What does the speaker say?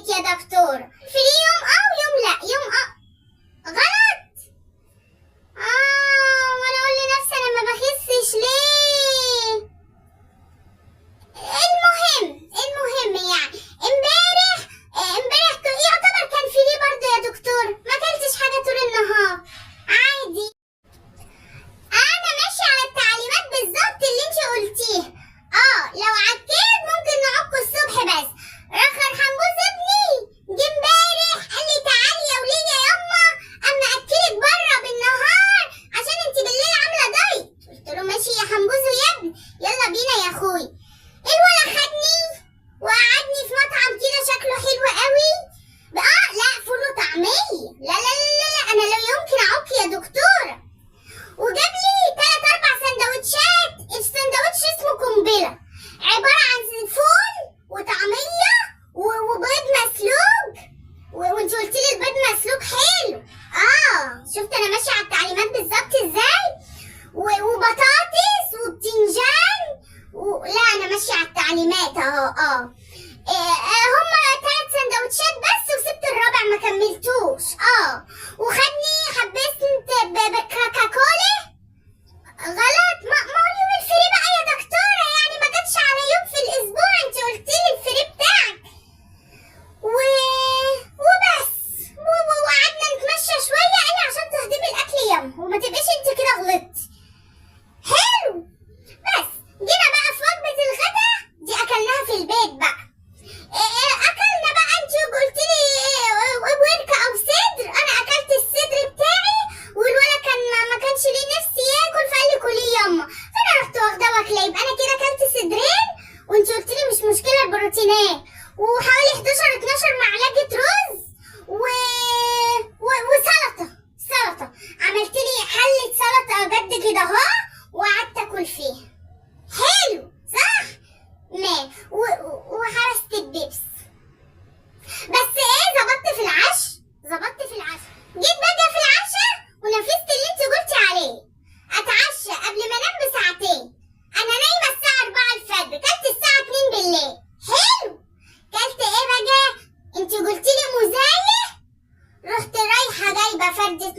عليك يا دكتور، في يوم يوم لا، يوم غلط. وانا اقول لنفسي انا ما بخسش ليه. المهم يعني امبارح يعتبر كان في ليه برضه يا دكتور، ما اكلتش حاجه طول النهار عادي. انا ماشيه على التعليمات بالظبط اللي انت قلتيها. لو عكيت ممكن نعك الصبح بس. رخر حمبوز ابني جه امبارح قال لي تعالي يا وليه يا يما اما اكلك بره بالنهار عشان انت بالليل عامله دايت. قلت له ماشي يا حمبوزو يا ابني، يلا بينا يا اخوي. الولد خدني وقعدني في مطعم كده شكله حلو قوي. لا فول وطعميه. لا لا لا لا انا لا يمكن اعك يا دكتوره. وجاب لي 3-4 سندوتشات. السندوتش اسمه قنبله، عباره عن فول وطعميه وبيض مسلوق. وانت قلت لي البيض مسلوق حلو. شفت انا ماشيه على التعليمات بالظبط ازاي. وبطاطس وبتنجان لا انا ماشيه على التعليمات اهو. هما 3 سندوتشات بس وسبت الرابع ما كملتوش. وخدني حبست بكاكا كولا. غلط. ما هو اليوم الفري بقى يا دكتوره، يعني ما جاتش على يوم في الاسبوع. انت قلت لي الفري بتاعك وبس. وقعدنا نتمشى شويه قال لي عشان تهضمي الاكل يوم وما تبقيش انت كده غلطتي. حلو. بس جينا بقى في وجبه الغدا دي اكلناها في البيت بقى. اكلنا بقى انت قلت لي ورك او صدر. انا اكلت الصدر بتاعي والولد كان ما كانش ليه نفسي ياكل فقال لي كلي يما، فانا رحت واخده واكله. يبقى انا كده اكلت صدرين وانت قلت لي مش مشكله البروتينات، وحوالي 11-12 معلقه رز وسلطه. عملت لي حله سلطه قد كده اهو وقعدت اكل فيها. حلو صح؟ وحرست البيبس. بس ظبطت في العشاء. جيت بقى في العشاء ونفذت اللي انت قلتي عليه. اتعشى قبل ما انام بساعتين. انا نايمه الساعه 4 الفجر، كلت الساعه 2 بالليل. حلو. كلت ايه بقى؟ انت قلتي لي مزايا. رحت رايحه جايبه فردة